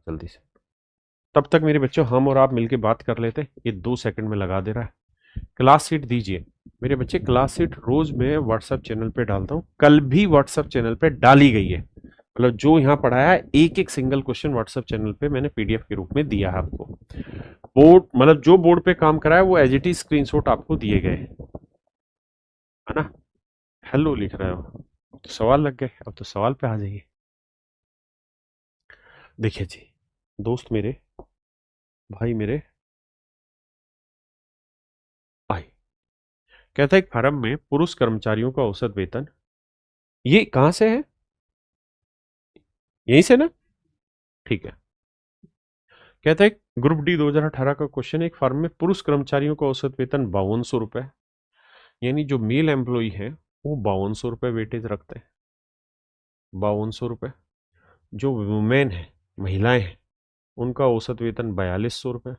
जल्दी से। तब तक मेरे बच्चों हम और आप मिलके बात कर लेते हैं। ये 2 सेकंड में लगा दे रहा है। क्लास सीट दीजिए मेरे बच्चे। क्लास सीट रोज मैं व्हाट्सएप चैनल पे डालता हूँ, कल भी व्हाट्सएप चैनल पे डाली गई है। मतलब जो यहाँ पढ़ाया है एक एक सिंगल क्वेश्चन व्हाट्सएप चैनल पे मैंने पीडीएफ के रूप में दिया है आपको। बोर्ड मतलब जो बोर्ड पे काम कराया वो एज इट इज स्क्रीनशॉट आपको दिए गए हैं, है ना। हेलो लिख रहे हो तो सवाल लग गए। अब तो सवाल पे आ जाइए। देखिए जी, दोस्त मेरे, भाई मेरे, आए। कहता है एक फर्म में पुरुष कर्मचारियों का औसत वेतन, ये कहां से है, यहीं से ना, ठीक है। कहता है ग्रुप डी 2018 का क्वेश्चन है, एक फर्म में पुरुष कर्मचारियों का औसत वेतन 5200 रुपए, यानी जो मेल एम्प्लॉई है वो 5200 रुपए वेटेज रखते हैं, 5200 रुपए। जो वुमेन है, महिलाएं हैं, उनका औसत वेतन 4200 रुपए।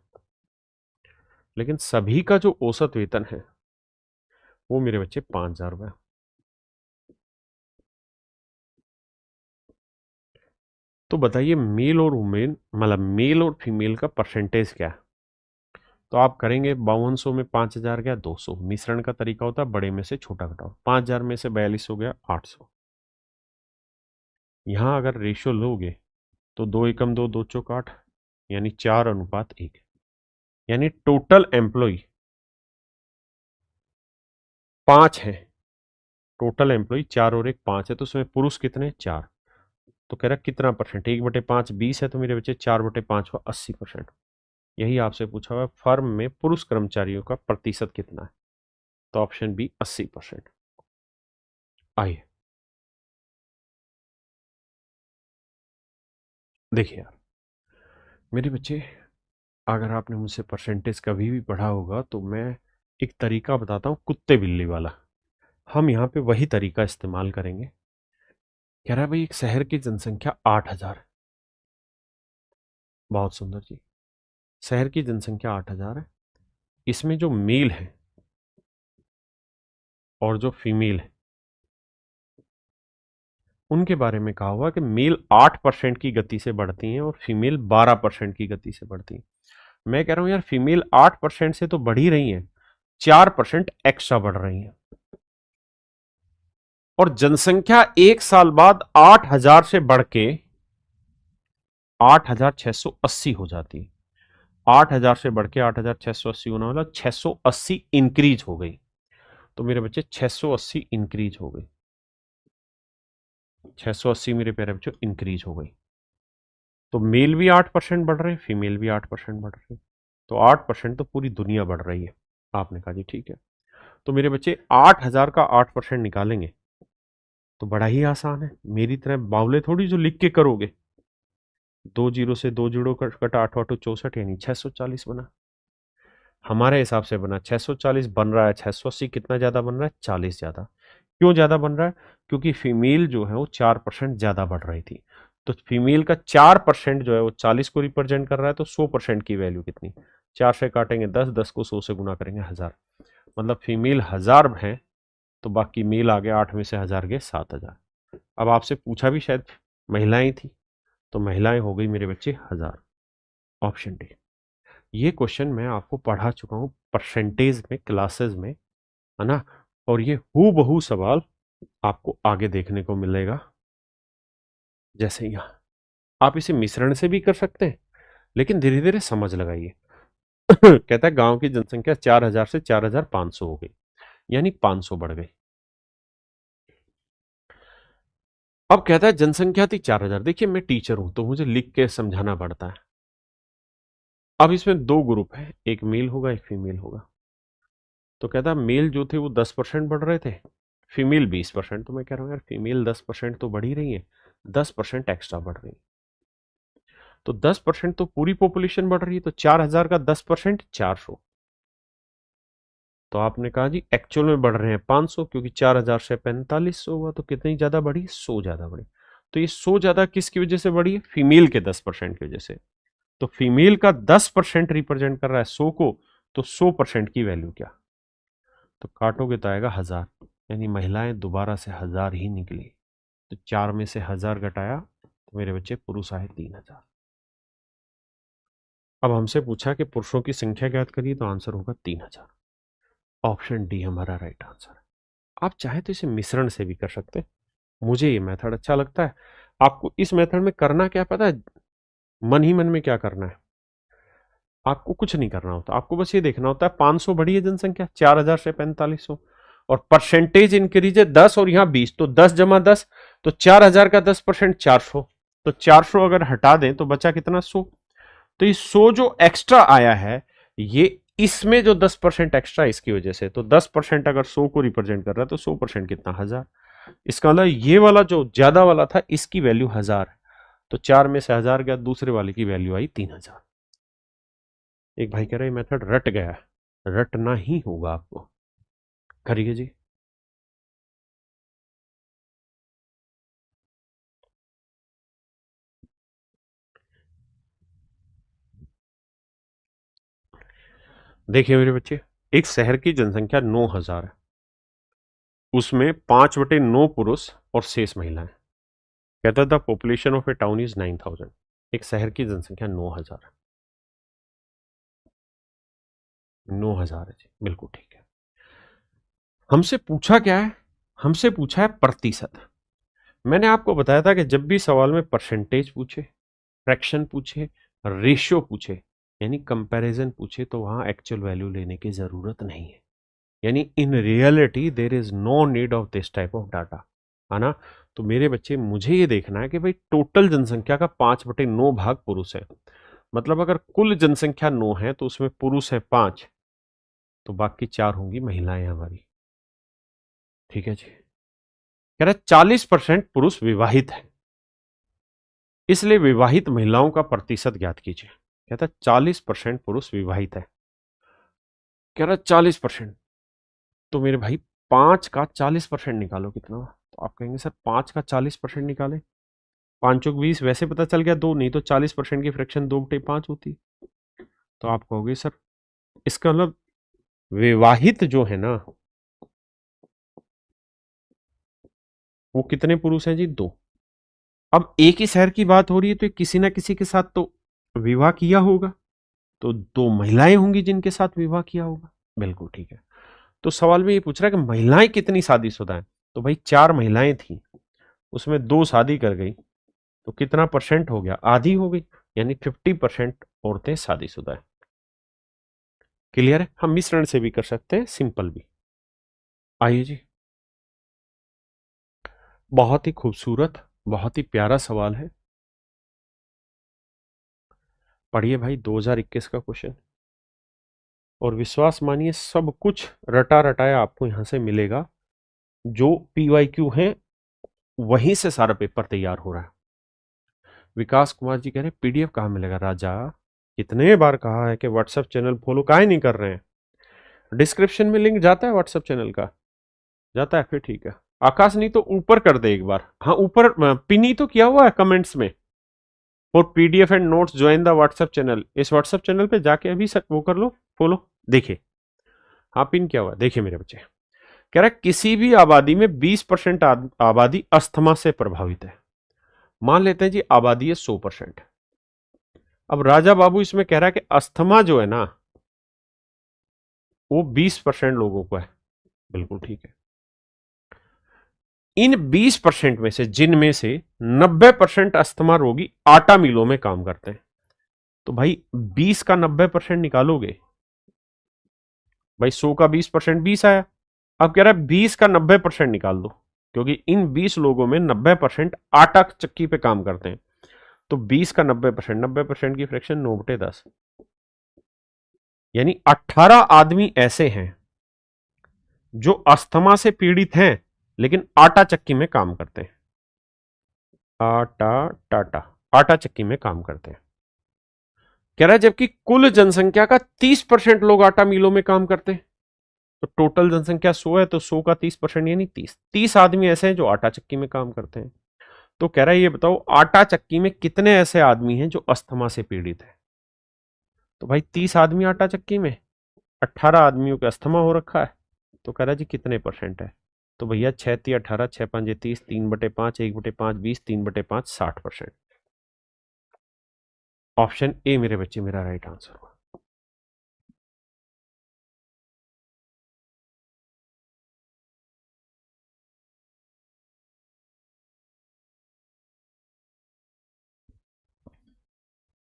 लेकिन सभी का जो औसत वेतन है वो मेरे बच्चे 5000 रुपए। तो बताइए मेल और वुमेन मतलब मेल और फीमेल का परसेंटेज क्या है। तो आप करेंगे 5200 में 5000 गया 200, मिश्रण का तरीका होता है बड़े में से छोटा घटाओ। 5000 में से 42 हो गया 800। यहां अगर रेशियो लोगे तो 2 एकम 2, 2 चौक 8, यानी 4:1। यानी टोटल एम्प्लॉय 5 है। टोटल एम्प्लॉय 4 और 1 5 है, तो उसमें पुरुष कितने, 4। तो कह रहा कितना परसेंट, 1/5 20 है, तो मेरे बच्चे 4/5 हुआ 80%। यही आपसे पूछा हुआ फर्म में पुरुष कर्मचारियों का प्रतिशत कितना है। तो ऑप्शन बी 80%। आइए देखिए यार मेरे बच्चे, अगर आपने मुझसे परसेंटेज कभी भी पढ़ा होगा तो मैं एक तरीका बताता हूं कुत्ते बिल्ली वाला। हम यहाँ पे वही तरीका इस्तेमाल करेंगे। कह रहा है भाई एक शहर की जनसंख्या 8000 है। बहुत सुंदर जी। शहर की जनसंख्या 8000 है। इसमें जो मेल है और जो फीमेल है उनके बारे में कहा हुआ कि मेल 8% की गति से बढ़ती हैं और फीमेल 12% की गति से बढ़ती हैं। मैं कह रहा हूं यार फीमेल 8% से तो बढ़ ही रही हैं, 4% एक्स्ट्रा बढ़ रही हैं। और जनसंख्या 1 साल बाद 8000 से बढ़ के 8680 हो जाती है। 8000 से बढ़ के 8680 होना वाला 680 इंक्रीज हो गई। तो मेरे बच्चे 680 इंक्रीज हो गई। 680 मेरे प्यारे बच्चों इंक्रीज हो गई। तो मेल भी 8% बढ़ रहे हैं, फीमेल भी 8% बढ़ रही है। तो 8% तो पूरी दुनिया बढ़ रही है। आपने कहा जी ठीक है। तो मेरे बच्चे 8000 का 8% निकालेंगे तो बड़ा ही आसान है। मेरी तरह बावले थोड़ी जो लिख के करोगे। 2 जीरो से 2 जीरो कटा 8 8 64, यानी 640 बना। हमारे हिसाब से बना 640 बन रहा है 680, कितना ज्यादा बन रहा है, 40 ज्यादा। क्यों ज्यादा बन रहा है, क्योंकि फीमेल जो है वो 4% ज्यादा बढ़ रही थी। तो फीमेल का 4% जो है वो 40 को रिप्रेजेंट कर रहा है। तो 100% की वैल्यू कितनी, 4 से काटेंगे 10, 10 को 100 से गुना करेंगे 1000। मतलब फीमेल 1000 है तो बाकी मेल आ गया 8 में से 1000 गए 7000। अब आपसे पूछा भी शायद महिलाएं थी, तो महिलाएं हो गई मेरे बच्चे 1000। Option D. ये क्वेश्चन मैं आपको पढ़ा चुका हूं परसेंटेज में क्लासेस में, है ना। और ये हु बहू सवाल आपको आगे देखने को मिलेगा। जैसे यहां आप इसे मिश्रण से भी कर सकते हैं, लेकिन धीरे धीरे समझ लगाइए। कहता है गांव की जनसंख्या 4000 से 4500 हो गई, यानी 500 बढ़ गई। अब कहता है जनसंख्या थी 4000। देखिए मैं टीचर हूं तो मुझे लिख के समझाना पड़ता है। अब इसमें दो ग्रुप है, एक मेल होगा एक फीमेल होगा। तो कहता है मेल जो थे वो 10% बढ़ रहे थे, फीमेल 20%। तो मैं कह रहा हूँ यार फीमेल 10% तो बढ़ ही रही है, 10% एक्स्ट्रा बढ़ रही है। तो 10% तो पूरी पॉपुलेशन बढ़ रही है। तो 4000 का 10% 400। तो आपने कहा जी एक्चुअल में बढ़ रहे हैं 500, क्योंकि 4000 से 4500 हुआ। तो कितनी ज्यादा बढ़ी, 100 ज्यादा बढ़ी। तो ये 100 ज्यादा किसकी वजह से बढ़ी है, फीमेल के 10% की वजह से। तो फीमेल का 10% रिप्रेजेंट कर रहा है 100 को। तो 100% की वैल्यू क्या, तो काटोगे तो आएगा 1000। यानी महिलाएं दोबारा से 1000 ही निकली। तो 4 में से 1000 घटाया तो मेरे बच्चे पुरुष आए 3000। अब हमसे पूछा कि पुरुषों की संख्या ज्ञात करिए, तो आंसर होगा 3000। ऑप्शन डी हमारा राइट आंसर है। आप चाहे तो इसे मिश्रण से भी कर सकते हैं, मुझे ये मेथड अच्छा लगता है। आपको इस मेथड में करना क्या पता है, मन ही मन में क्या करना है, आपको कुछ नहीं करना होता, आपको बस ये देखना होता है 500 बढ़ी है जनसंख्या 4000 से 4500, और परसेंटेज इंक्रीज है 10 और यहाँ 20, तो 10 जमा 10, तो 4000 का 10% 400, तो 400 अगर हटा दें तो बचा कितना 100। तो ये 100 जो एक्स्ट्रा आया है, ये इसमें जो 10% एक्स्ट्रा इसकी वजह से, तो 10% अगर 100 को रिप्रेजेंट कर रहा है तो 100% कितना 1000। इसका मतलब ये वाला जो ज्यादा वाला था इसकी वैल्यू 1000 है, तो 4 में से 1000 गया, दूसरे वाले की वैल्यू आई 3000। एक भाई कह रहे मेथड रट गया, रटना ही होगा आपको, करिए जी। देखिए मेरे बच्चे, एक शहर की जनसंख्या 9000 है, उसमें 5/9 पुरुष और शेष महिलाएं। कहता था population of A town is 9000। एक शहर की जनसंख्या 9000 है, 9000 है जी, बिल्कुल ठीक है। हमसे पूछा क्या है, हमसे पूछा है प्रतिशत। मैंने आपको बताया था कि जब भी सवाल में परसेंटेज पूछे, फ्रैक्शन पूछे, रेशियो पूछे, यानी कंपैरिजन पूछे, तो वहां एक्चुअल वैल्यू लेने की जरूरत नहीं है, यानी in reality there is no need of this type of data, है ना। तो मेरे बच्चे मुझे ये देखना है कि भाई टोटल जनसंख्या का 5/9 भाग पुरुष है, मतलब अगर कुल जनसंख्या 9 है तो उसमें पुरुष है 5, तो बाकी 4 होंगी महिलाएं हमारी। ठीक है जी। कह रहा 40% पुरुष विवाहित है, इसलिए विवाहित महिलाओं का प्रतिशत ज्ञात कीजिए। कहता 40% पुरुष विवाहित है, कह रहा 40%, तो मेरे भाई 5 का 40% निकालो कितना, तो आप कहेंगे सर 5 का 40% निकाले, 5 चौक 20, वैसे पता चल गया 2, नहीं तो 40% की फ्रैक्शन 2/5 होती। तो आप कहोगे सर इसका मतलब विवाहित जो है ना, वो कितने पुरुष हैं जी, 2। अब एक ही शहर की बात हो रही है तो किसी ना किसी के साथ तो विवाह किया होगा, तो 2 महिलाएं होंगी जिनके साथ विवाह किया होगा, बिल्कुल ठीक है। तो सवाल में ये पूछ रहा है कि महिलाएं कितनी शादीशुदा हैं, तो भाई 4 महिलाएं थी, उसमें 2 शादी कर गई, तो कितना परसेंट हो गया, आधी हो गई, यानी 50% औरतें शादीशुदा है। क्लियर है, हम मिश्रण से भी कर सकते हैं, सिंपल भी। आइए जी, बहुत ही खूबसूरत, बहुत ही प्यारा सवाल है, पढ़िए भाई 2021 का क्वेश्चन, और विश्वास मानिए सब कुछ रटा रटाया आपको यहां से मिलेगा, जो PYQ है वहीं से सारा पेपर तैयार हो रहा है। विकास कुमार जी कह रहे PDF कहाँ मिलेगा राजा, कितने बार कहा है कि व्हाट्सएप चैनल फॉलो काहे नहीं कर रहे हैं। डिस्क्रिप्शन में लिंक जाता है व्हाट्सएप चैनल का, जाता है, फिर ठीक है। आकाश नहीं तो ऊपर कर दे एक बार, हाँ ऊपर पिन ही तो किया हुआ है कमेंट्स में, for PDF and notes join the WhatsApp channel, इस व्हाट्सएप चैनल पे जाके अभी वो कर लो फॉलो, देखिए हाँ पिन किया हुआ है, देखिए मेरे बच्चे। कह रहा है किसी भी आबादी में 20% आबादी अस्थमा से प्रभावित है, मान लेते हैं जी आबादी है 100%। अब राजा बाबू इसमें कह रहा है कि अस्थमा जो है ना वो 20% लोगों को है, बिल्कुल ठीक है। इन 20% में से, जिनमें से 90% अस्थमा रोगी आटा मिलों में काम करते हैं, तो भाई 20 का 90% निकालोगे, भाई 100 का 20% 20 आया। अब कह रहा है 20 का 90% निकाल दो, क्योंकि इन 20 लोगों में 90% आटा चक्की पे काम करते हैं, तो 20 का 90%, 90% की फ्रैक्शन 9/10, यानी 18 आदमी ऐसे हैं जो अस्थमा से पीड़ित हैं लेकिन आटा चक्की में काम करते हैं, आटा टाटा, आटा चक्की में काम करते हैं। कह रहा है जबकि कुल जनसंख्या का 30% लोग आटा मिलों में काम करते हैं, तो टोटल जनसंख्या 100 है, तो 100 का 30% यानी 30 आदमी ऐसे हैं जो आटा चक्की में काम करते हैं। तो कह रहा है ये बताओ आटा चक्की में कितने ऐसे आदमी हैं जो अस्थमा से पीड़ित है, तो भाई 30 आदमी आटा चक्की में, 18 आदमियों का अस्थमा हो रखा है, तो कह रहा है जी कितने परसेंट है, तो भैया 6×3 = 18, 6×5 = 30, 3/5, 1/5 20, 3/5 60%। ऑप्शन ए मेरे बच्चे मेरा राइट आंसर हुआ।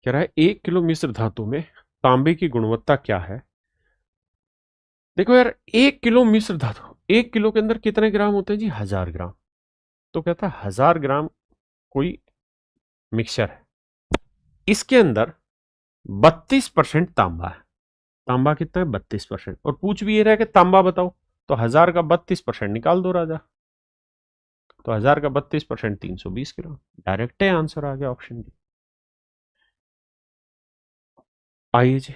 कह रहा है 1 किलो मिश्र धातु में तांबे की गुणवत्ता क्या है। देखो यार, 1 किलो मिश्र धातु, 1 किलो के अंदर कितने ग्राम होते हैं जी? 1000 ग्राम। तो कहता है 1000 ग्राम कोई मिक्सचर है, इसके अंदर 32% तांबा है। तांबा कितना है? 32%। और पूछ भी ये रहा है कि तांबा बताओ, तो 1000 का 32% निकाल दो राजा। तो 1000 का 32% 320 ग्राम। डायरेक्ट आंसर आ गया ऑप्शन डी। आइए जी,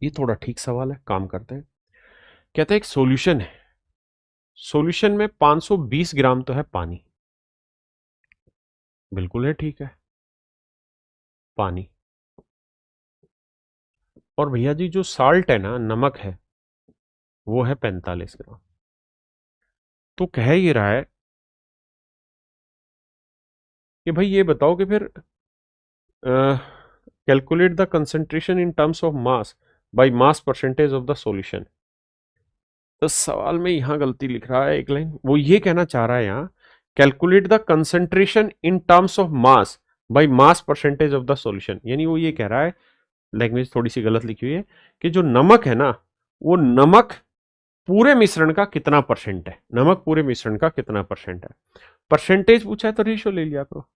ये थोड़ा ठीक सवाल है, काम करते हैं। कहते हैं एक सॉल्यूशन है, सॉल्यूशन में 520 ग्राम तो है पानी। बिल्कुल है, ठीक है, पानी। और भैया जी जो साल्ट है ना, नमक है, वो है 45 ग्राम। तो कह ये रहा है कि भाई ये बताओ कि फिर calculate the concentration in terms of mass by mass percentage of the solution. तो सवाल में यहां गलती लिख रहा है एक लाइन, वो ये कहना चाह रहा है यहां calculate the concentration in terms of mass by mass percentage of the solution. यानी वो ये कह रहा है, लैंग्वेज थोड़ी सी गलत लिखी हुई है, कि जो नमक है ना, वो नमक पूरे मिश्रण का कितना परसेंट है, नमक पूरे मिश्रण का कितना परसेंट है। परसेंटेज पूछा है तो रेशियो ले लिया करो।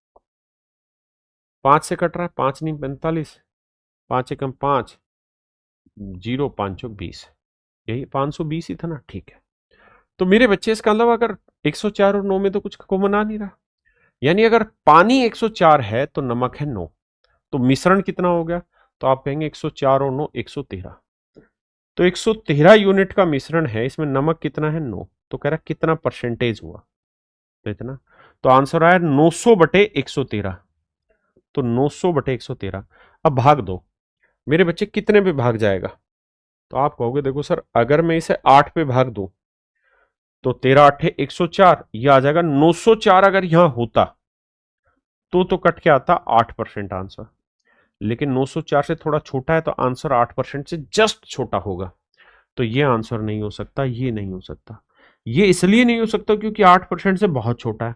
5 से कट रहा है, 5 नहीं 45, 5 एकम 5, 0 5 20, यही 520 ही था ना, ठीक है। तो मेरे बच्चे इसका अलावा अगर 104 और 9 में तो कुछ कॉमन आ नहीं रहा, यानी अगर पानी 104 है तो नमक है 9, तो मिश्रण कितना हो गया? तो आप कहेंगे 104 और 9 113। तो 113 यूनिट का मिश्रण है, इसमें नमक कितना है? 9। तो कह रहा कितना परसेंटेज हुआ? तो इतना। तो आंसर आया 900 बटे 113। तो 900 बटे 113। अब भाग दो मेरे बच्चे, कितने पे भाग जाएगा? तो आप कहोगे देखो सर, अगर मैं इसे 8 पे भाग दूं तो 13 8 104, यह आ जाएगा 904। अगर यहां होता तो कट के आता 8% आंसर, लेकिन 904 से थोड़ा छोटा है तो आंसर 8% से जस्ट छोटा होगा। तो ये आंसर नहीं हो सकता, ये नहीं हो सकता। ये इसलिए नहीं हो सकता क्योंकि 8% से बहुत छोटा है,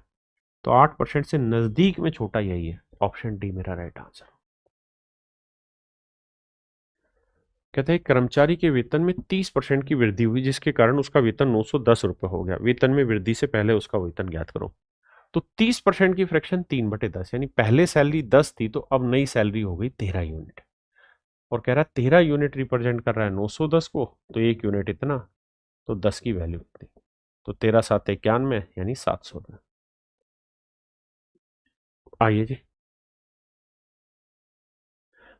तो 8% से नजदीक में छोटा यही है। ऑप्शन डी मेरा राइट आंसर। कहते हैं कर्मचारी के वेतन में 30% की वृद्धि हुई, जिसके कारण उसका वेतन 910 रुपए हो गया। वेतन में वृद्धि से पहले उसका वेतन ज्ञात करो। तो 30% की फ्रैक्शन 3/10, यानी पहले सैलरी 10 थी तो अब नई सैलरी हो गई 13 यूनिट। और कह रहा है 13 यूनिट रिप्रेजेंट कर रहा है 910 को, तो 1 यूनिट इतना, तो 10 की वैल्यू कितनी? तो 13 7 91, यानी 700। आइए जी,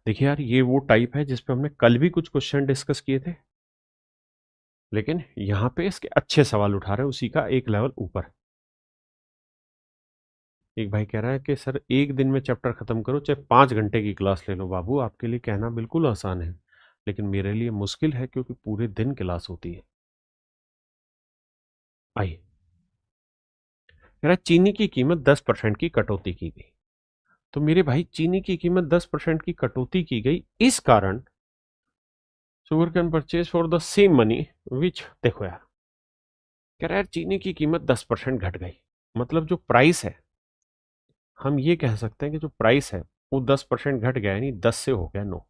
देखिए यार, ये वो टाइप है जिसपे हमने कल भी कुछ क्वेश्चन डिस्कस किए थे, लेकिन यहां पे इसके अच्छे सवाल उठा रहे हैं, उसी का एक लेवल ऊपर। एक भाई कह रहा है कि सर एक दिन में चैप्टर खत्म करो, चाहे 5 घंटे की क्लास ले लो। बाबू आपके लिए कहना बिल्कुल आसान है, लेकिन मेरे लिए मुश्किल है क्योंकि पूरे दिन क्लास होती है। आइए, कह रहा है चीनी की कीमत 10% की कटौती की गई। तो मेरे भाई चीनी की कीमत 10% की कटौती की गई, इस कारण sugar cane purchase for the same money which, देखो यार, कह रहा है चीनी की कीमत 10% घट गई, मतलब जो प्राइस है, हम ये कह सकते हैं कि जो प्राइस है वो 10% घट गया, यानी 10 से हो गया 9।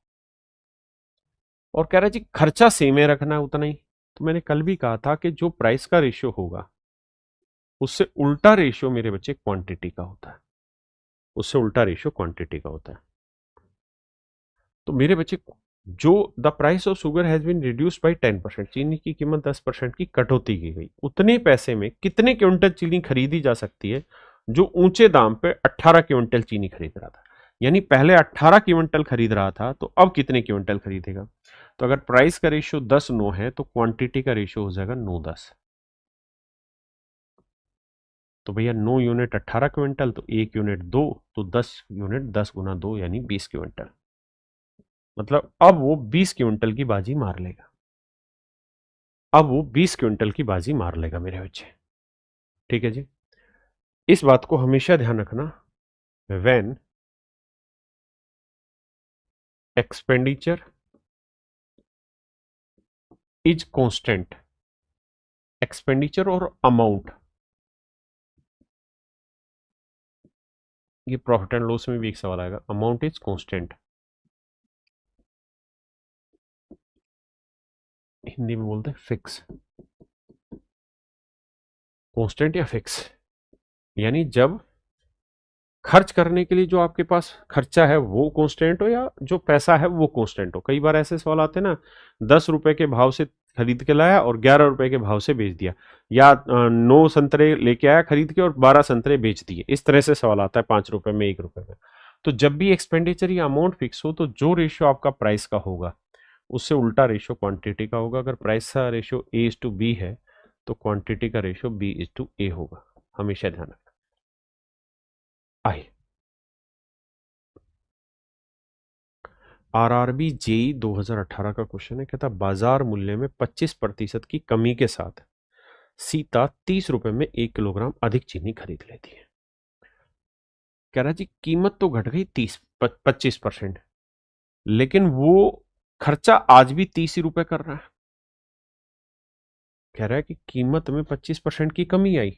और कह रहा है जी खर्चा सेम है, रखना है उतना ही। तो मैंने कल भी कहा था कि जो प्राइस का रेशियो होगा उससे उल्टा रेशियो मेरे बच्चे क्वांटिटी का होता है, उससे उल्टा रेशियो क्वांटिटी का होता है। तो मेरे बच्चे, जो the price of sugar has been reduced by 10%, चीनी की कीमत 10% की कटौती की गई, उतने पैसे में कितने क्विंटल चीनी खरीदी जा सकती है जो ऊंचे दाम पे 18 क्विंटल चीनी खरीद रहा था। यानी पहले 18 क्विंटल खरीद रहा था, तो अब कितने क्विंटल खरीदेगा? तो अगर प्राइस का रेशियो 10:9 है तो क्वांटिटी का रेशियो हो जाएगा 9:10। तो भैया 9 यूनिट 18 क्विंटल, तो 1 यूनिट 2, तो 10 यूनिट 10 गुना 2 यानी 20 क्विंटल। मतलब अब वो 20 क्विंटल की बाजी मार लेगा, अब वो 20 क्विंटल की बाजी मार लेगा मेरे बच्चे। ठीक है जी, इस बात को हमेशा ध्यान रखना, when expenditure is constant, expenditure और अमाउंट, ये प्रॉफिट एंड लॉस में भी एक सवाल आएगा, अमाउंट इज कांस्टेंट, हिंदी में बोलते हैं फिक्स, कांस्टेंट या फिक्स, यानी जब खर्च करने के लिए जो आपके पास खर्चा है वो कांस्टेंट हो या जो पैसा है वो कांस्टेंट हो। कई बार ऐसे सवाल आते हैं ना, 10 रुपए के भाव से खरीद के लाया और 11 रुपए के भाव से बेच दिया, या 9 संतरे लेके आया खरीद के और 12 संतरे बेच दिए, इस तरह से सवाल आता है 5 रुपए में 1 रुपए में। तो जब भी एक्सपेंडिचर या अमाउंट फिक्स हो तो जो रेशियो आपका प्राइस का होगा उससे उल्टा रेशियो क्वांटिटी का होगा। अगर प्राइस का ratio A is to B है तो क्वांटिटी का ratio B is to A होगा, हमेशा ध्यान रखना। आइए, आरआरबी जेई 2018 का क्वेश्चन है, कहता बाजार मूल्य में 25% की कमी के साथ सीता 30 रुपए में 1 किलोग्राम अधिक चीनी खरीद लेती है। कह रहा जी कीमत तो घट गई 25%, लेकिन वो खर्चा आज भी 30 ही रुपए कर रहा है। कह रहा है कि कीमत में 25% की कमी आई,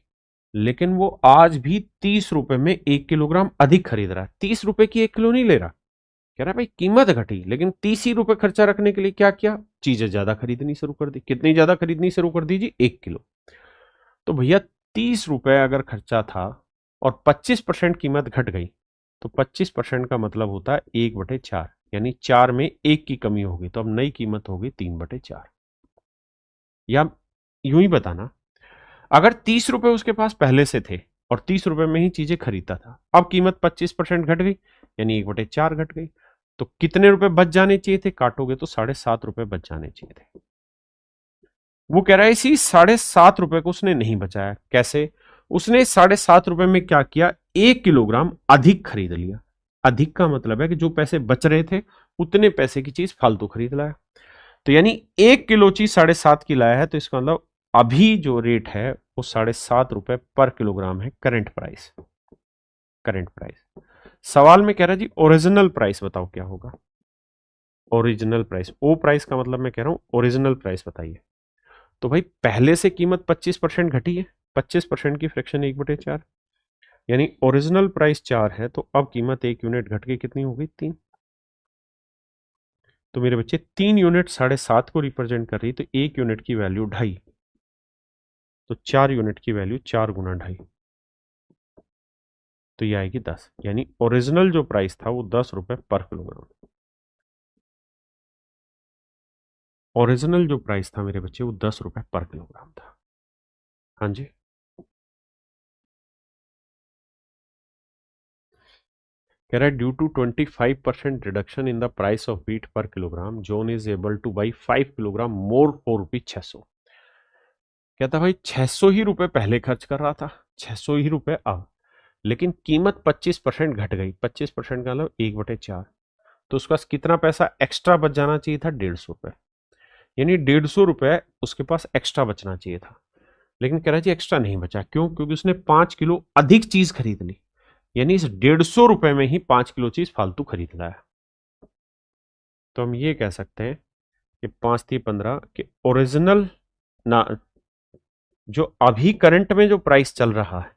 लेकिन वो आज भी 30 रुपए में 1 किलोग्राम अधिक खरीद रहा है, 30 रुपए की 1 किलो नहीं ले रहा। कह रहा है भाई कीमत घटी लेकिन 30 ही रुपए खर्चा रखने के लिए क्या किया, चीजें ज्यादा खरीदनी शुरू कर दी। कितनी ज्यादा खरीदनी शुरू कर दी जी, 1 किलो। तो भैया 30 रुपए अगर खर्चा था और 25% कीमत घट गई तो 25% का मतलब होता है 1/4, यानी 4 में 1 की कमी होगी, तो अब नई कीमत होगी 3/4। या यूं ही बताना, अगर 30 रुपए उसके पास पहले से थे और 30 रुपए में ही चीजें खरीदता था, अब कीमत 25% घट गई यानी 1/4 घट गई, तो कितने रुपए बच जाने चाहिए थे, काटोगे तो 7.5 रुपए बच जाने चाहिए थे। वो कह रहा है इसी 7.5 रुपए को उसने नहीं बचाया। कैसे? उसने 7.5 रुपए में क्या किया, 1 किलोग्राम अधिक खरीद लिया। अधिक का मतलब है कि जो पैसे बच रहे थे उतने पैसे की चीज फालतू खरीद लाया। तो यानी 1 किलो चीज 7.5 की लाया है, तो इसका मतलब अभी जो रेट है वो 7.5 रुपए पर किलोग्राम है, करंट प्राइस। Current price. सवाल में कह रहा है जी ओरिजिनल प्राइस बताओ क्या होगा। ओरिजिनल प्राइस, ओ प्राइस का मतलब मैं कह रहा हूं ओरिजिनल प्राइस बताइए। तो भाई पहले से कीमत 25% घटी है, 25% की फ्रैक्शन 1/4, यानी ओरिजिनल प्राइस 4 है तो अब कीमत 1 यूनिट घट के कितनी हो गई, 3। तो मेरे बच्चे 3 यूनिट 7.5 को रिप्रेजेंट कर रही, तो 1 यूनिट की वैल्यू 2.5, तो 4 यूनिट की वैल्यू 4 गुना 2.5, तो ये आएगी 10, यानी ओरिजिनल जो प्राइस था वो 10 रुपए पर किलोग्राम। ओरिजिनल जो प्राइस था मेरे बच्चे वो 10 रुपए पर किलोग्राम था। हाँ जी, कह रहा है due to 25% reduction in the price of wheat per kilogram John is able to buy 5 kilogram more for rupees 600। कहता भाई 600 ही रुपए पहले खर्च कर रहा था, 600 ही रुपए अब, लेकिन कीमत 25% घट गई, 25% का मतलब 1/4, तो उसके पास कितना पैसा एक्स्ट्रा बच जाना चाहिए था, 150 रुपए, यानी 150 रुपए उसके पास एक्स्ट्रा बचना चाहिए था। लेकिन कह रहा जी एक्स्ट्रा नहीं बचा, क्यों? क्योंकि उसने 5 किलो अधिक चीज खरीद ली, यानी इस 150 रुपए में ही 5 किलो चीज फालतू खरीद लाया। तो हम ये कह सकते हैं कि 5 3 15 के ओरिजिनल ना, जो अभी करंट में जो प्राइस चल रहा है,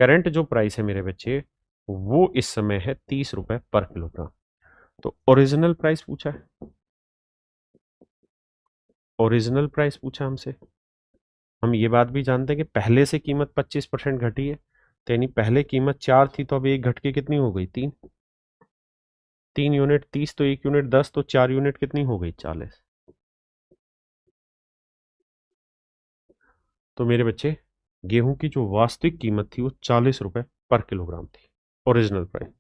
करंट जो प्राइस है मेरे बच्चे वो इस समय है 30 रुपए पर किलोग्राम। तो ओरिजिनल प्राइस पूछा है, ओरिजिनल प्राइस पूछा हमसे। हम ये बात भी जानते हैं कि पहले से कीमत 25% घटी है, तो यानी पहले कीमत 4 थी तो अब एक घट के कितनी हो गई, 3। 3 यूनिट 30, तो 1 यूनिट 10, तो 4 यूनिट कितनी हो गई, 40। तो मेरे बच्चे गेहूं की जो वास्तविक कीमत थी वो 40 रुपए पर किलोग्राम थी, ओरिजिनल प्राइस।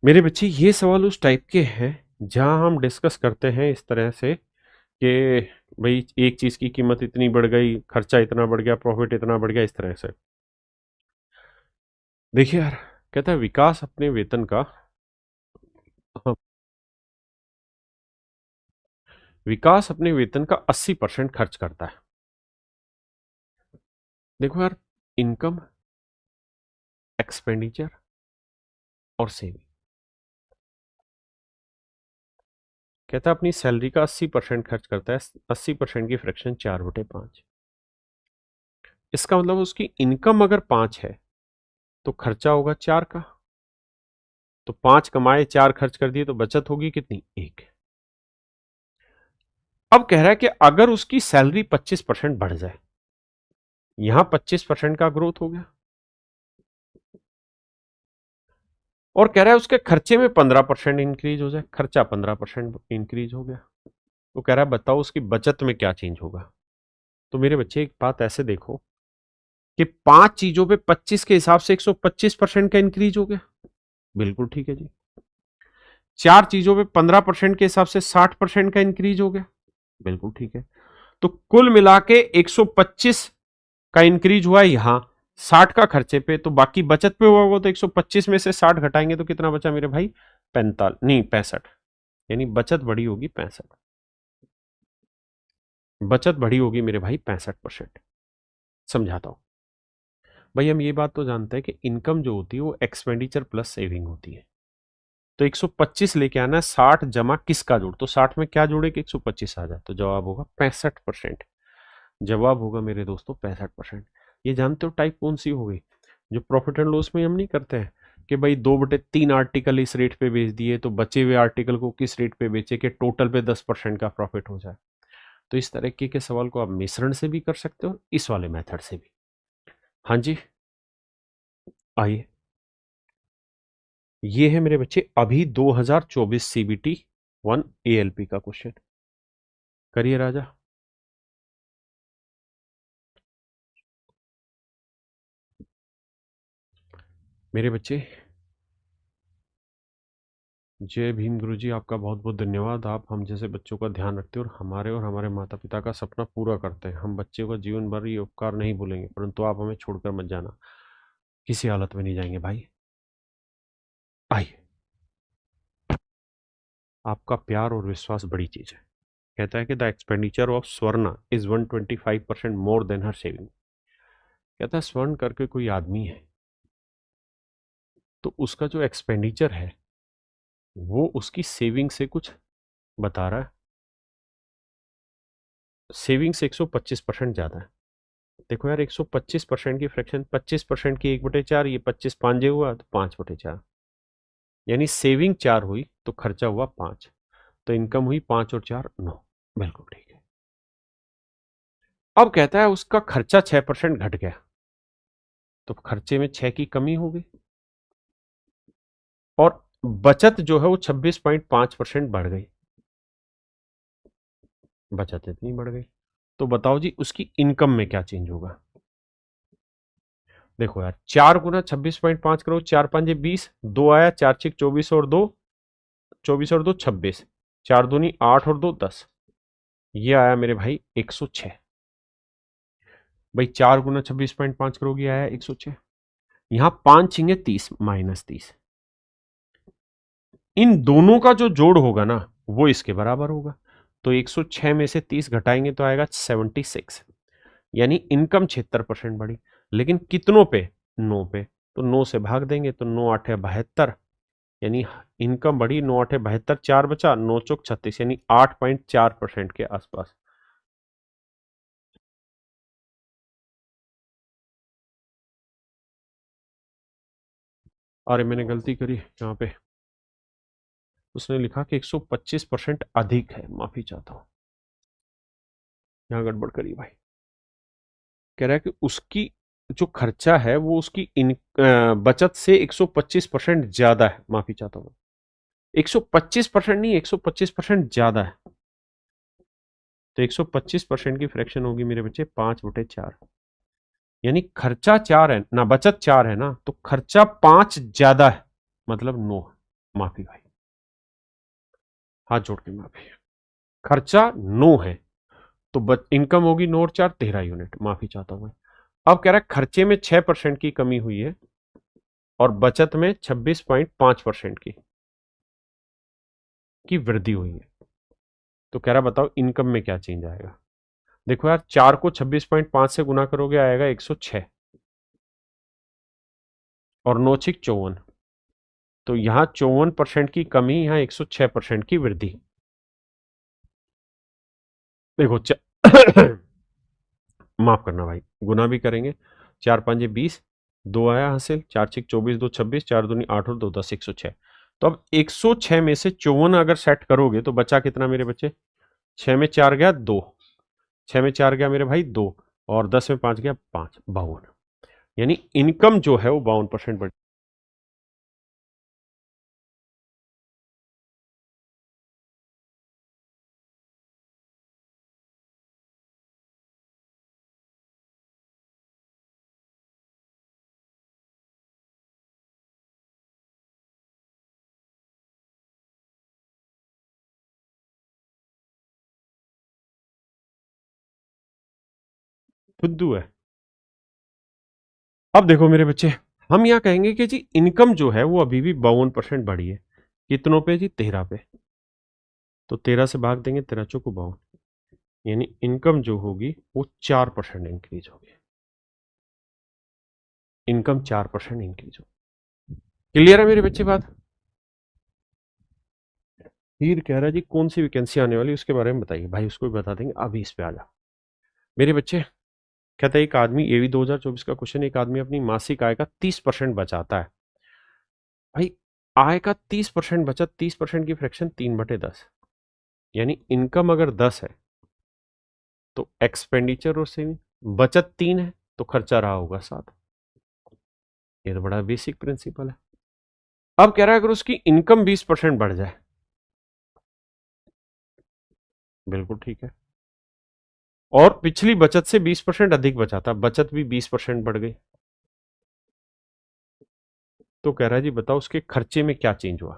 मेरे बच्चे ये सवाल उस टाइप के हैं जहां हम डिस्कस करते हैं इस तरह से कि भाई एक चीज की कीमत इतनी बढ़ गई, खर्चा इतना बढ़ गया, प्रॉफिट इतना बढ़ गया, इस तरह से। देखिए यार, कहता है विकास अपने वेतन का, हाँ, विकास अपने वेतन का 80% खर्च करता है। देखो यार, इनकम एक्सपेंडिचर और सेविंग। कहता है अपनी सैलरी का 80% खर्च करता है, 80% की फ्रैक्शन 4/5। इसका मतलब उसकी इनकम अगर 5 है तो खर्चा होगा 4 का। तो 5 कमाए 4 खर्च कर दिए तो बचत होगी कितनी? 1। अब कह रहा है कि अगर उसकी सैलरी 25% बढ़ जाए, यहां 25% का ग्रोथ हो गया, और कह रहा है उसके खर्चे में 15% इंक्रीज हो जाए, खर्चा 15% इंक्रीज हो गया, तो कह रहा है बताओ उसकी बचत में क्या चेंज होगा। तो मेरे बच्चे एक बात ऐसे देखो कि 5 चीजों पे 25 के हिसाब से 125% का इंक्रीज हो गया, बिल्कुल ठीक है जी। 4 चीजों पे 15% के हिसाब से 60% का इंक्रीज हो गया, बिल्कुल ठीक है। तो कुल मिला के 125 का इंक्रीज हुआ है यहां, 60 का खर्चे पे, तो बाकी बचत पे हुआ होगा, तो 125 में से 60 घटाएंगे तो कितना बचा मेरे भाई? 45 नहीं 65, यानी बचत बढ़ी होगी 65। बचत बढ़ी होगी मेरे भाई 65%। समझाता हूं भाई, हम ये बात तो जानते हैं कि इनकम जो होती है वो एक्सपेंडिचर प्लस सेविंग होती है। तो 125 लेके आना है, 60 जमा किसका जोड़, तो 60 में क्या जोड़े कि 125 आ जाए, तो जवाब होगा 65%। जवाब होगा मेरे दोस्तों 65%। ये जानते हो टाइप कौन सी हो गई? जो प्रॉफिट एंड लॉस में हम नहीं करते हैं कि भाई 2/3 आर्टिकल इस रेट पे बेच दिए तो बचे हुए आर्टिकल को किस रेट पे बेचे कि टोटल पे 10% का प्रॉफिट हो जाए। तो इस तरीके के सवाल को आप मिश्रण से भी कर सकते हो, इस वाले मेथड से भी। हाँ जी, आइए, ये है मेरे बच्चे अभी 2024 सीबीटी 1 एएलपी का क्वेश्चन। करिए राजा। मेरे बच्चे, जय भीम गुरु जी, आपका बहुत बहुत धन्यवाद। आप हम जैसे बच्चों का ध्यान रखते हैं और हमारे माता पिता का सपना पूरा करते हैं। हम बच्चों का जीवन भर ये उपकार नहीं भूलेंगे, परंतु आप हमें छोड़कर मत जाना, किसी हालत में नहीं जाएंगे भाई। आइए, आपका प्यार और विश्वास बड़ी चीज है। कहता है कि the expenditure of Swarna is 125% more than her saving. कहता है स्वर्ण करके कोई आदमी है तो उसका जो एक्सपेंडिचर है वो उसकी सेविंग से कुछ बता रहा है। सेविंग से 125% ज्यादा है। देखो यार, 125% की फ्रैक्शन, 25% की 1/4, ये 25 पांजे हुआ तो 5/4, यानी सेविंग 4 हुई तो खर्चा हुआ 5, तो इनकम हुई 5 और 4 9। बिल्कुल ठीक है। अब कहता है उसका खर्चा 6% घट गया, तो खर्चे में 6 की कमी हो गई, और बचत जो है वो 26.5% बढ़ गई। बचत इतनी बढ़ गई, तो बताओ जी उसकी इनकम में क्या चेंज होगा। देखो यार, 4 × 26.5 करो, 4×5 = 20, 2 आया, 4×6 = 24 और 2 26, 4 दूनी 8 और 2 10, ये आया मेरे भाई 106। भाई 4 × 26.5 करोगे आया 106, यहां 5×6 = 30 -30, इन दोनों का जो जोड़ होगा ना वो इसके बराबर होगा, तो 106 में से 30 घटाएंगे तो आएगा 76, यानी इनकम 76% बढ़ी। लेकिन कितनों पे? 9 पे, तो 9 से भाग देंगे तो 9 8 72, यानी इनकम बढ़ी 9 8 72, 4 बचा, 9 चौक 36, यानी 8.4% के आसपास। अरे मैंने गलती करी यहाँ पे, उसने लिखा कि 125% अधिक है, माफी चाहता हूं, यहाँ गड़बड़ करी भाई। कह रहा है कि उसकी जो खर्चा है वो उसकी बचत से 125% ज्यादा है, माफी चाहता हूं, 125% नहीं, 125% ज्यादा है। तो 125% की फ्रैक्शन होगी मेरे बच्चे 5/4, यानी खर्चा 4 है ना, बचत 4 है ना, तो खर्चा 5 ज्यादा है, मतलब 9। माफी भाई, हाथ जोड़ के माफी। खर्चा 9 है तो इनकम होगी 9 और 4 13 यूनिट, माफी चाहता हूं मैं। अब कह रहा है खर्चे में 6% की कमी हुई है और बचत में 26.5% की वृद्धि हुई है, तो कह रहा बताओ इनकम में क्या चेंज आएगा। देखो यार, 4 को 26.5 से गुना करोगे आएगा 106, और 9 छिक 54, तो यहां 54% की कमी, यहां 106% की वृद्धि। देखो माफ करना भाई, गुना भी करेंगे, 4 5 20, 2 आया हासिल, 4 छिक 24, 2 26, 4 दूनी 8 और 2 10, 106। तो अब 106 में से 54 अगर सेट करोगे तो बचा कितना मेरे बच्चे? 6 में 4 गया 2, 6 में 4 गया मेरे भाई 2, और 10 में 5 गया 5, 52। यानी इनकम जो है वो 52% बढ़। फुद्दू है। अब देखो मेरे बच्चे, हम यहाँ कहेंगे कि जी इनकम जो है वो अभी भी 52% बढ़ी है। कितनों पे जी? 13 पे। तो 13 से भाग देंगे, 13 चौको 52, यानी इनकम जो होगी वो 4% इंक्रीज होगी। इनकम 4% इंक्रीज होगी। क्लियर है मेरे बच्चे बात? हीर कह रहा है जी कौन सी वैकेंसी आने वाली उसके बारे में बताइए। भाई उसको भी बता देंगे, अभी इस पे आ जा मेरे बच्चे। कहता है एक आदमी, ये भी 2024 का क्वेश्चन, एक आदमी अपनी मासिक आय का 30% बचाता है। भाई आय का 30% बचत, 30% की फ्रैक्शन 3/10, यानी इनकम अगर 10 है तो एक्सपेंडिचर और सेविंग, बचत 3 है तो खर्चा रहा होगा 7। ये तो बड़ा बेसिक प्रिंसिपल है। अब कह रहा है अगर उसकी इनकम 20% बढ़ जाए, बिल्कुल ठीक है, और पिछली बचत से 20% अधिक बचा था, बचत भी 20% बढ़ गई, तो कह रहा है जी बताओ उसके खर्चे में क्या चेंज हुआ।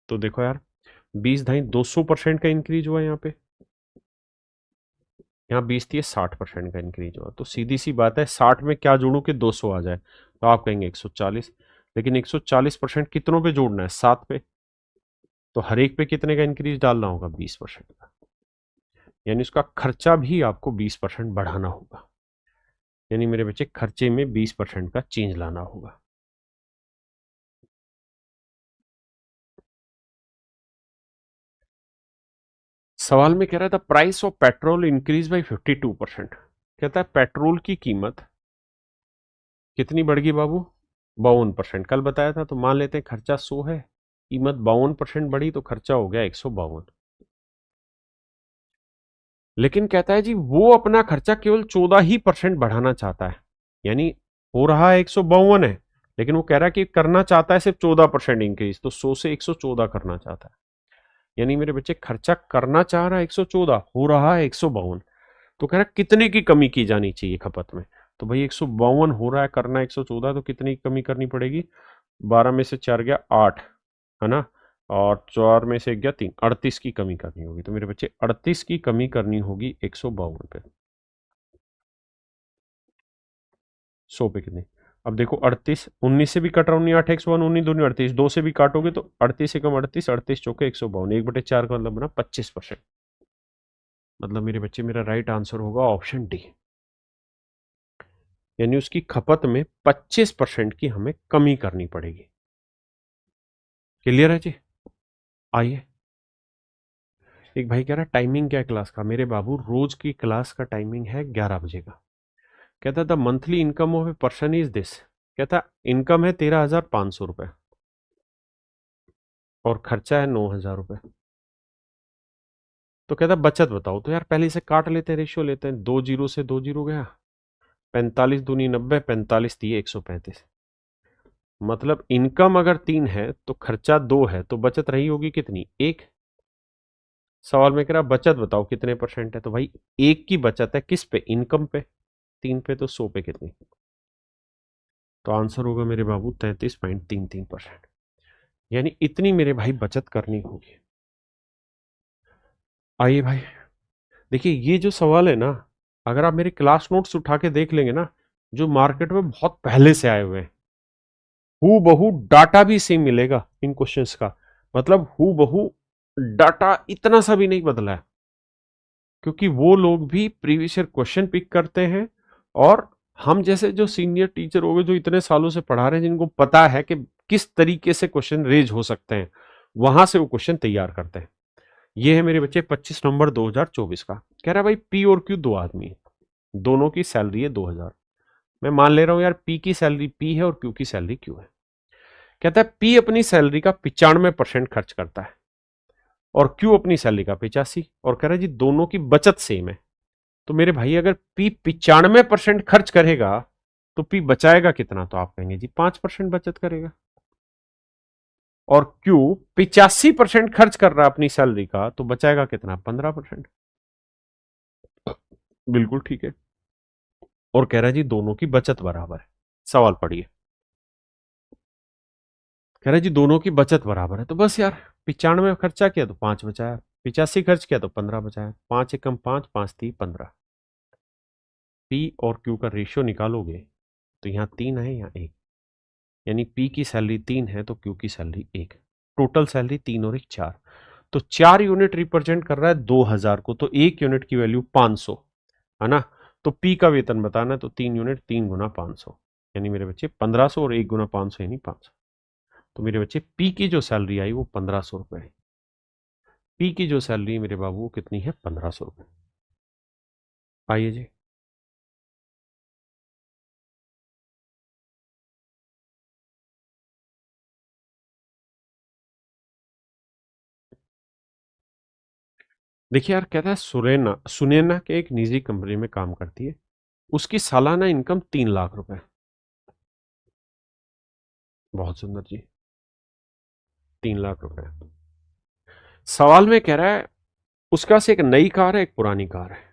तो देखो यार, 20 ढाई 200% का इंक्रीज हुआ यहाँ पे, यहाँ 20 थी, 60% का इंक्रीज हुआ। तो सीधी सी बात है, 60 में क्या जोड़ू कि 200 आ जाए, तो आप कहेंगे 140, लेकिन 140% कितनों पे जोड़ना है? 7 पे। तो हर एक पे कितने का इंक्रीज डालना होगा? 20% का, यानी उसका खर्चा भी आपको 20% बढ़ाना होगा। यानी मेरे बच्चे खर्चे में 20% का चेंज लाना होगा। सवाल में कह रहा था price of petrol increase by 52%। कहता है पेट्रोल की कीमत कितनी बढ़ गई बाबू? 52%। कल बताया था, तो मान लेते हैं खर्चा 100 है, कीमत 52% बढ़ी, तो खर्चा हो गया 152। लेकिन कहता है जी वो अपना खर्चा केवल 14% बढ़ाना चाहता है, यानी हो रहा है 152 है, लेकिन वो कह रहा है कि करना चाहता है सिर्फ 14% इंक्रीज, तो 100 से 114 करना चाहता है। यानी मेरे बच्चे खर्चा करना चाह रहा है 114, हो रहा है 152, तो कह रहा है कितने की कमी की जानी चाहिए खपत में। तो भाई 152 हो रहा है, करना 114, तो कितनी की कमी करनी पड़ेगी? 12 में से 4 गया 8, है ना, और 4 में से 1 गया 3, 38 की कमी करनी होगी। तो मेरे बच्चे 38 की कमी करनी होगी 152 पे। 100 पे कितनी? अब देखो 38, 19 से भी कट रहा हूँ, 8 1 19 दूनी 38, 2 से भी काटोगे तो 38 से कम 38, 38 चौके 152, 1/4 का मतलब बना 25%। मतलब मेरे बच्चे मेरा राइट आंसर होगा ऑप्शन डी, यानी उसकी खपत में 25% की हमें कमी करनी पड़ेगी। क्लियर है जी? आइए, एक भाई कह रहा है टाइमिंग क्या है क्लास का? मेरे बाबू रोज की क्लास का टाइमिंग है 11 बजे का। कहता the monthly income of a person is this. कहता इनकम है 13,500 रुपए और खर्चा है 9,000 रुपए। तो कहता बचत बताओ। तो यार पहले से काट लेते हैं, रेशियो लेते हैं, 2 जीरो से 2 जीरो गया, 45 दूनी 90, 45 दिए 135। मतलब इनकम अगर 3 है तो खर्चा 2 है, तो बचत रही होगी कितनी? 1। सवाल में कह रहा बचत बताओ कितने परसेंट है, तो भाई 1 की बचत है किस पे? इनकम पे। 3 पे तो 100 पे कितनी? तो आंसर होगा मेरे बाबू 33.33%। यानी इतनी मेरे भाई बचत करनी होगी। आइए भाई, देखिए ये जो सवाल है ना, अगर आप मेरे क्लास नोट्स उठा के देख लेंगे ना, जो मार्केट में बहुत पहले से आए हुए हैं, हु बहू डाटा भी सेम मिलेगा इन क्वेश्चंस का। मतलब हु बहू डाटा इतना सा भी नहीं बदला है, क्योंकि वो लोग भी प्रीवियस ईयर क्वेश्चन पिक करते हैं और हम जैसे जो सीनियर टीचर हो गए, जो इतने सालों से पढ़ा रहे हैं, जिनको पता है कि किस तरीके से क्वेश्चन रेज हो सकते हैं, वहां से वो क्वेश्चन तैयार करते हैं। ये है मेरे बच्चे 25 नवंबर 2024 का। कह रहा है भाई पी और क्यू दो आदमी है, दोनों की सैलरी है 2000। मैं मान ले रहा हूं यार पी की सैलरी पी है और क्यू की सैलरी क्यू है। कहता है पी अपनी सैलरी का 95% खर्च करता है और क्यू अपनी सैलरी का 85। और कह रहा है जी दोनों की बचत सेम है। तो मेरे भाई अगर पी 95% खर्च करेगा तो पी बचाएगा कितना? तो आप कहेंगे जी 5% बचत करेगा। और क्यू 85% खर्च कर रहा है अपनी सैलरी का, तो बचाएगा कितना? 15%। बिल्कुल ठीक है। और कह रहा है जी दोनों की बचत बराबर है। सवाल पढ़िए। कह रहा है जी दोनों की बचत बराबर है, तो बस यार 95 खर्चा किया तो 5 बचाया, 85 खर्च किया तो 15 बचाया। 5 एकम 5, 5 3 15। पी और क्यू का रेशियो निकालोगे तो यहाँ 3 है, यहाँ 1, यानी पी की सैलरी 3 है तो क्यू की सैलरी 1। टोटल सैलरी 3 और 1 4। तो 4 यूनिट रिप्रेजेंट कर रहा है 2000 को, तो 1 यूनिट की वैल्यू 500 है ना। तो पी का वेतन बताना है तो 3 यूनिट 3 गुना 500, यानी मेरे बच्चे 1500, और 1 गुना 500 यानी 500। तो मेरे बच्चे पी की जो सैलरी आई वो 1500 रुपए है। पी की जो सैलरी मेरे बाबू वो कितनी है? 1500 रुपए। आइए जी। देखिए यार, कहता है सुनैना सुनैना के एक निजी कंपनी में काम करती है, उसकी सालाना इनकम 3 लाख रुपए। बहुत सुंदर जी, 3 लाख रुपए। सवाल में कह रहा है उसके पास एक नई कार है, एक पुरानी कार है।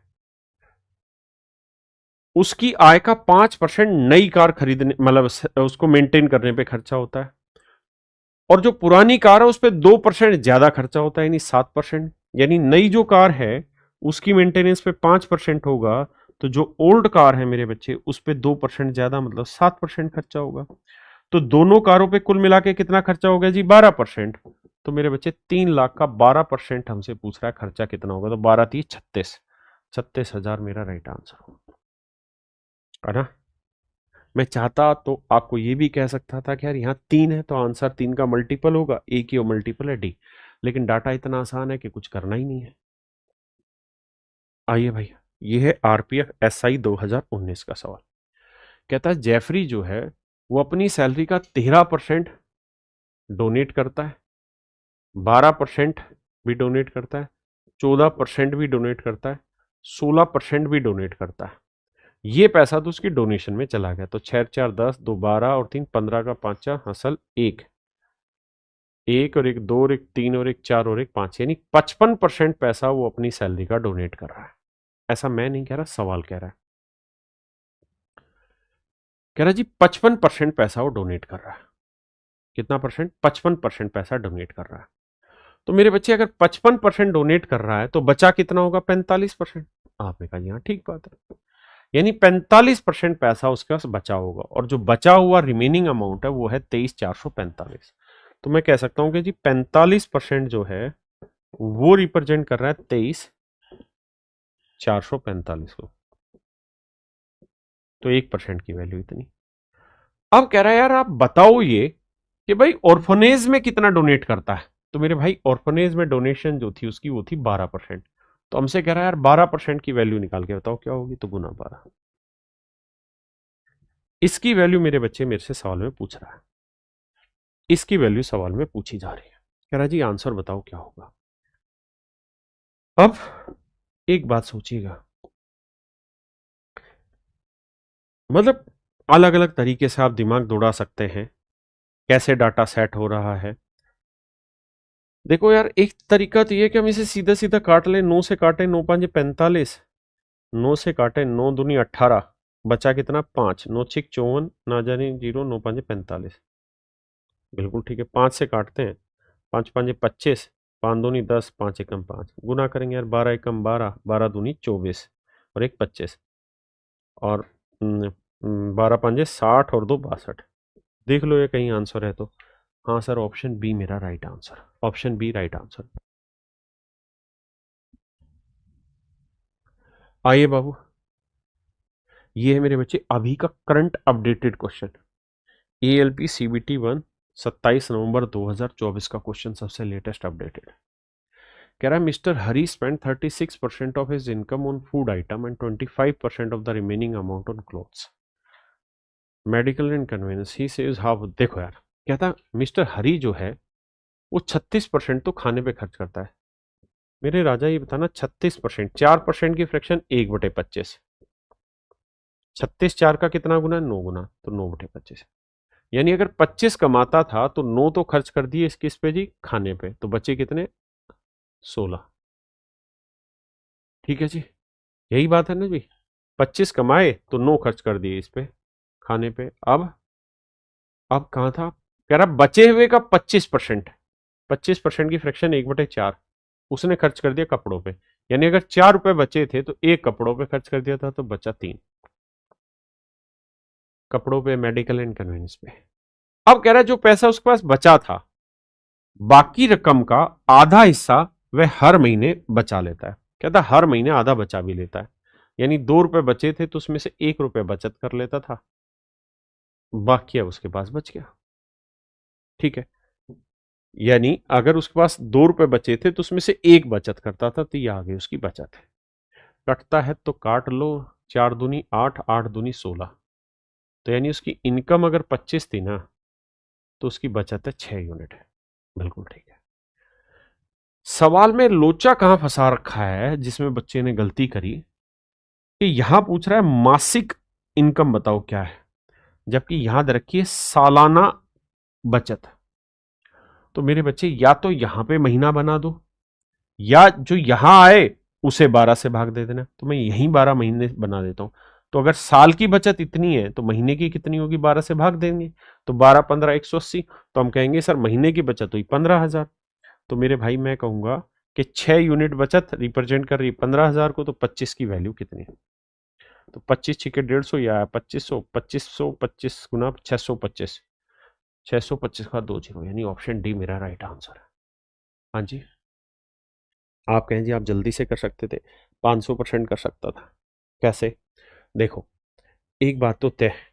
उसकी आय का 5% नई कार खरीदने, मतलब उसको मेंटेन करने पे खर्चा होता है, और जो पुरानी कार है उस पर 2% ज्यादा खर्चा होता है, यानी 7%। यानी नई जो कार है उसकी मेंटेनेंस पे 5% होगा, तो जो ओल्ड कार है मेरे बच्चे उस पे 2% ज्यादा, मतलब 7% खर्चा होगा। तो दोनों कारों पे कुल मिला के कितना खर्चा हो गया जी? 12%। तो मेरे बच्चे 3 लाख का 12% हमसे पूछ रहा है खर्चा कितना होगा, तो 12 3 36, 36,000 मेरा राइट आंसर होगा, है ना। मैं चाहता तो आपको ये भी कह सकता था कि यार यहाँ 3 है तो आंसर 3 का मल्टीपल होगा, ए की मल्टीपल है डी, लेकिन डाटा इतना आसान है कि कुछ करना ही नहीं है। आइए भैया, ये है आरपीएफ एसआई 2019 का सवाल। कहता है जेफरी जो है वो अपनी सैलरी का 13% डोनेट करता है, 12% भी डोनेट करता है, 14% भी डोनेट करता है, 16% भी डोनेट करता है। ये पैसा तो उसकी डोनेशन में चला गया, तो 6 4 10, 2 12 और 3 15 का 5 हासिल 1, 1 और 1 2 और 1 3 और 1 4 और 1 5, यानी 55% पैसा वो अपनी सैलरी का डोनेट कर रहा है। ऐसा मैं नहीं कह रहा, सवाल कह रहा है। कह रहा जी 55% पैसा वो डोनेट कर रहा है। कितना परसेंट? 55% पैसा डोनेट कर रहा है। तो मेरे बच्चे अगर 55% डोनेट कर रहा है तो बचा कितना होगा? 45%। आपने कहा जी हाँ ठीक बात है, यानी 45% पैसा उसके पास बचा होगा, और जो बचा हुआ रिमेनिंग अमाउंट है वो है 23,445। तो मैं कह सकता हूं कि जी 45% जो है वो रिप्रेजेंट कर रहा है 23,445 को। तो 1% की वैल्यू इतनी। अब कह रहा है यार आप बताओ ये कि भाई ऑर्फनेज में कितना डोनेट करता है। तो मेरे भाई ऑर्फनेज में डोनेशन जो थी उसकी वो थी 12%। तो हमसे कह रहा है यार 12% की वैल्यू निकाल के बताओ क्या होगी, तो गुना 12। इसकी वैल्यू मेरे बच्चे मेरे से सवाल में पूछ रहा है, इसकी वैल्यू सवाल में पूछी जा रही है। कह रहा जी आंसर बताओ क्या होगा। अब एक बात सोचिएगा, मतलब अलग अलग तरीके से आप दिमाग दौड़ा सकते हैं कैसे डाटा सेट हो रहा है। देखो यार, एक तरीका तो ये कि हम इसे सीधा सीधा काट लें। 9 से काटे 9 5 45, 9 से काटे 9 दूनी 18, बचा कितना? 5, 9 6 54, ना जाने 0, 9 5 45। बिल्कुल ठीक है। 5 से काटते हैं, 5 5 25, 5 दूनी 10, 5 एकम 5, गुना करेंगे यार 12 एकम 12, 12 दूनी 24 और एक 25, और 12 पंजे 60 और 2 62। देख लो ये कहीं आंसर है तो। हाँ सर, ऑप्शन बी मेरा right answer, option B right answer. आइए बाबू, ये है मेरे बच्चे अभी का current updated question, ALP CBT 1 27 नवंबर 2024 का क्वेश्चन, सबसे लेटेस्ट अपडेटेड। कह रहा है mister Hari spend 36% of his income on food item and 25% of the remaining amount on clothes, medical and convenience he saves half. देखो यार, कहता मिस्टर हरी जो है वो 36% तो खाने पे खर्च करता है। मेरे राजा ये बताना 36%, 4% की फ्रैक्शन 1/25, 36 4 का कितना गुना, 9 गुना, तो 9/25। यानी अगर 25 कमाता था तो 9 तो खर्च कर दिए इस किस पे जी, खाने पे, तो बचे कितने, 16। ठीक है जी, यही बात है ना जी, 25 कमाए तो 9 खर्च कर दिए इस पे, खाने पे। अब कहां था, कह रहा बचे हुए का 25%, 25% की फ्रैक्शन 1/4 उसने खर्च कर दिया कपड़ों पे। यानी अगर 4 रुपए बचे थे तो एक कपड़ों पे खर्च कर दिया था, तो बचा 3 कपड़ों पे, मेडिकल एंड कन्वीनियंस पे। अब कह रहा है जो पैसा उसके पास बचा था, बाकी रकम का आधा हिस्सा वह हर महीने बचा लेता है। कहता हर महीने आधा बचा भी लेता है। यानी 2 रुपए बचे थे तो उसमें से 1 रुपए बचत कर लेता था, बाकी अब उसके पास बच गया। ठीक है, यानी अगर उसके पास 2 रुपए बचे थे तो उसमें से 1 बचत करता था, तो ये आ गई उसकी बचत है। कटता है तो काट लो, 4 दूनी 8, 8 दूनी 16, तो यानी उसकी इनकम अगर 25 थी ना, तो उसकी बचत है 6 यूनिट है। बिल्कुल ठीक है। सवाल में लोचा कहां फंसा रखा है जिसमें बच्चे ने गलती करी कि यहां पूछ रहा है मासिक इनकम बताओ क्या है, जबकि यहां दे रखी है सालाना बचत। तो मेरे बच्चे या तो यहां पे महीना बना दो, या जो यहां आए उसे 12 से भाग दे देना। तो मैं यहीं 12 महीने बना देता हूं। तो अगर साल की बचत इतनी है तो महीने की कितनी होगी, 12 से भाग देंगे, तो 12 15 180। तो हम कहेंगे सर महीने की बचत हुई 15,000। तो मेरे भाई मैं कहूंगा कि 6 यूनिट बचत रिप्रेजेंट कर रही है 15,000 को, तो 25 की वैल्यू कितनी है, तो 25 छिके 150, या 2500, 2500 25 गुना 625, 625 का 2 जीरो, यानी ऑप्शन डी मेरा राइट आंसर है। हाँ जी, आप कहें जी आप जल्दी से कर सकते थे, 500% कर सकता था। कैसे, देखो एक बात तो तय है।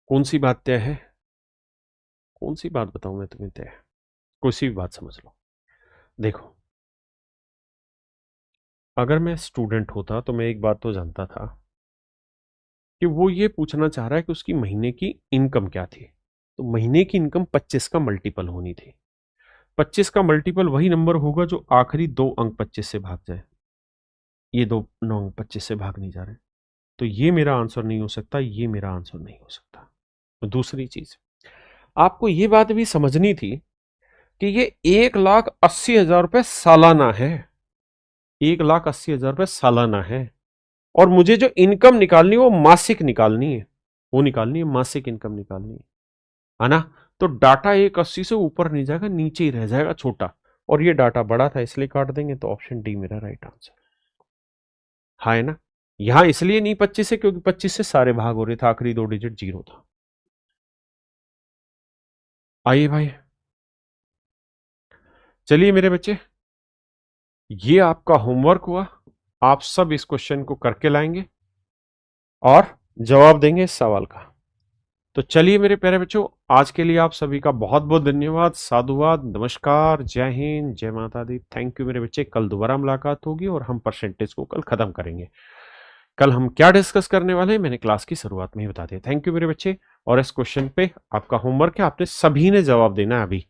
कौन सी बात तय है, कौन सी बात बताऊं मैं तुम्हें तय है, कोई सी भी बात समझ लो। देखो अगर मैं स्टूडेंट होता तो मैं एक बात तो जानता था कि वो ये पूछना चाह रहा है कि उसकी महीने की इनकम क्या थी। तो महीने की इनकम 25 का मल्टीपल होनी थी। 25 का मल्टीपल वही नंबर होगा जो आखिरी 2 अंक 25 से भाग जाए। ये 2 9 अंक 25 से भाग नहीं जा रहे, तो ये मेरा आंसर नहीं हो सकता, ये मेरा आंसर नहीं हो सकता। तो दूसरी चीज आपको ये बात भी समझनी थी कि ये 1,80,000 रुपए सालाना है, 1,80,000 रुपए सालाना है। और मुझे जो इनकम निकालनी है वो मासिक निकालनी है, वो निकालनी है, मासिक इनकम निकालनी है ना। तो डाटा 1,80 से ऊपर नहीं जाएगा, नीचे ही रह जाएगा छोटा, और ये डाटा बड़ा था इसलिए काट देंगे, तो ऑप्शन डी मेरा राइट आंसर। हाँ है ना, यहां इसलिए नहीं 25 से क्योंकि 25 से सारे भाग हो रहे थे, आखिरी 2 डिजिट 0 था। आइए भाई, चलिए मेरे बच्चे, ये आपका होमवर्क हुआ। आप सब इस क्वेश्चन को करके लाएंगे और जवाब देंगे इस सवाल का। तो चलिए मेरे प्यारे बच्चों, आज के लिए आप सभी का बहुत बहुत धन्यवाद, साधुवाद, नमस्कार, जय हिंद, जय माता दी। थैंक यू मेरे बच्चे। कल दोबारा मुलाकात होगी और हम परसेंटेज को कल खत्म करेंगे। कल हम क्या डिस्कस करने वाले हैं मैंने क्लास की शुरुआत में ही बता दिया। थैंक यू मेरे बच्चे। और इस क्वेश्चन पे आपका होमवर्क है, आपने सभी ने जवाब देना है अभी।